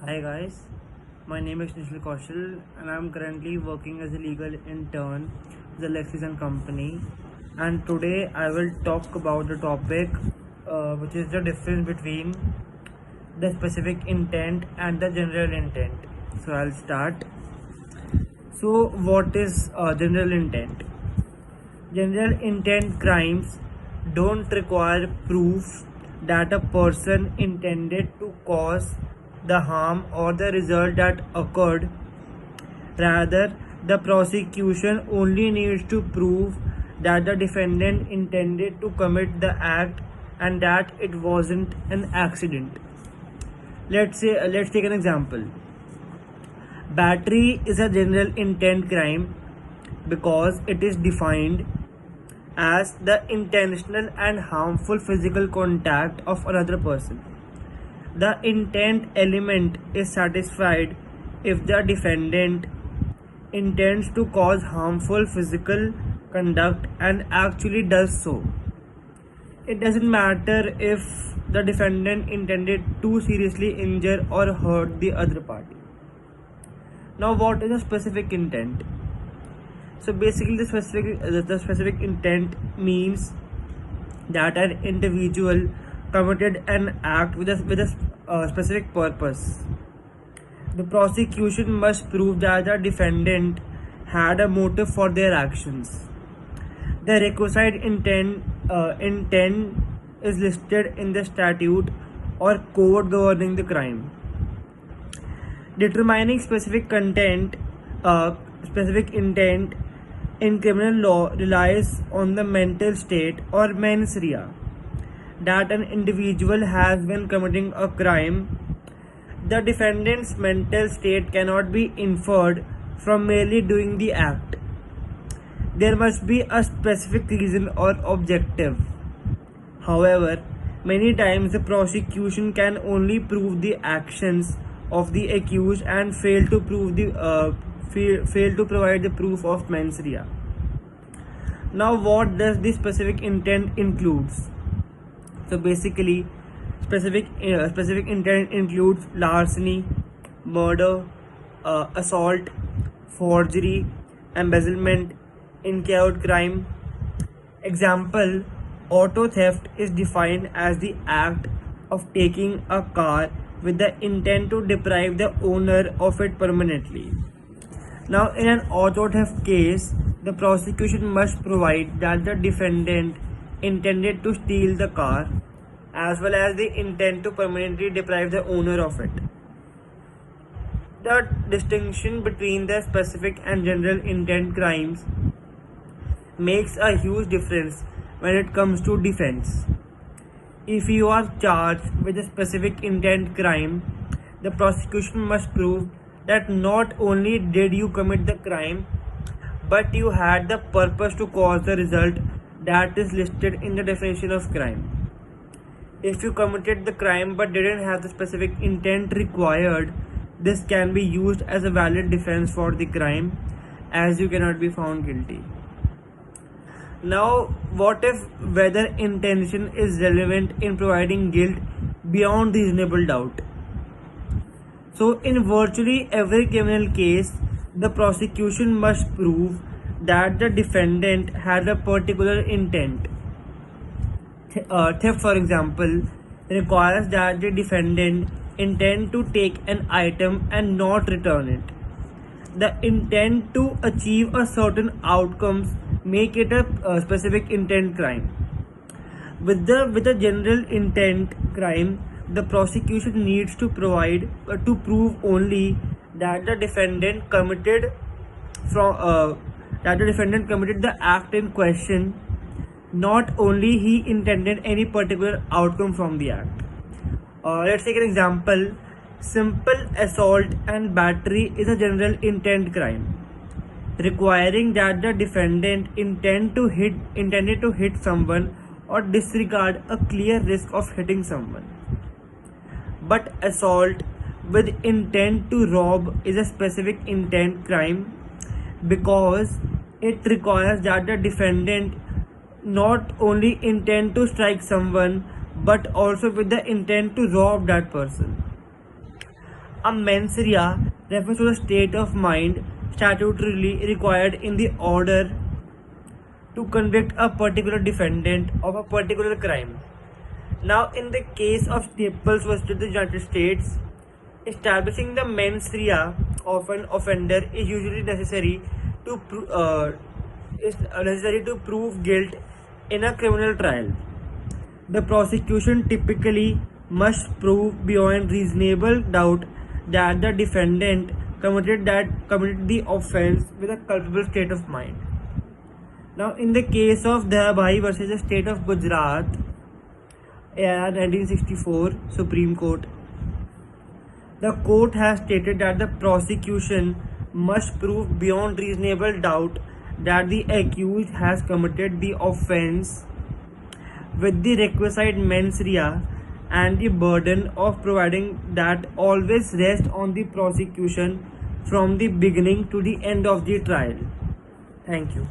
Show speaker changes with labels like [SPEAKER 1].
[SPEAKER 1] Hi guys, my name is Nishal Kaushal and I am currently working as a legal intern with the Lexis and Company. And today I will talk about the topic which is the difference between the specific intent and the general intent. So I'll start. So what is general intent? General intent crimes don't require proof that a person intended to cause the harm or the result that occurred. Rather, the prosecution only needs to prove that the defendant intended to commit the act and that it wasn't an accident. Let's take an example. Battery is a general intent crime because it is defined as the intentional and harmful physical contact of another person. The intent element is satisfied if the defendant intends to cause harmful physical conduct and actually does so. It doesn't matter if the defendant intended to seriously injure or hurt the other party. Now, what is a specific intent? So basically, the specific intent means that an individual committed an act with a specific purpose. The prosecution must prove that the defendant had a motive for their actions. The requisite intent is listed in the statute or code governing the crime. Determining specific intent in criminal law relies on the mental state or mens rea that an individual has when committing a crime. The defendant's mental state cannot be inferred from merely doing the act. There must be a specific reason or objective. However, many times the prosecution can only prove the actions of the accused and fail to provide the proof of mens rea. Now, what does the specific intent includes? So basically, specific intent includes larceny, murder, assault, forgery, embezzlement, incurred crime. Example: auto theft is defined as the act of taking a car with the intent to deprive the owner of it permanently. Now, in an auto theft case, the prosecution must provide that the defendant intended to steal the car as well as the intent to permanently deprive the owner of it. The distinction between the specific and general intent crimes makes a huge difference when it comes to defense. If you are charged with a specific intent crime, the prosecution must prove that not only did you commit the crime, but you had the purpose to cause the result that is listed in the definition of crime. If you committed the crime but didn't have the specific intent required, this can be used as a valid defense for the crime as you cannot be found guilty. Now, what if whether intention is relevant in providing guilt beyond reasonable doubt? So, in virtually every criminal case, the prosecution must prove that the defendant had a particular intent. Theft, for example, requires that the defendant intend to take an item and not return it. The intent to achieve a certain outcomes make it a specific intent crime. With a general intent crime, the prosecution needs to prove only that the defendant committed the act in question. Not only he intended any particular outcome from the act. Let's take an example. Simple assault and battery is a general intent crime, requiring that the defendant intended to hit someone or disregard a clear risk of hitting someone. But assault with intent to rob is a specific intent crime because it requires that the defendant not only intend to strike someone but also with the intent to rob that person. A mens rea refers to the state of mind statutorily required in the order to convict a particular defendant of a particular crime. Now, in the case of Staples versus the United States, establishing the mens rea of an offender is usually necessary to prove guilt in a criminal trial. The prosecution typically must prove beyond reasonable doubt that the defendant committed the offense with a culpable state of mind. Now, in the case of Dahabhai versus the state of Gujarat, 1964 Supreme Court, the court has stated that the prosecution must prove beyond reasonable doubt that the accused has committed the offense with the requisite mens rea, and the burden of proving that always rests on the prosecution from the beginning to the end of the trial. Thank you.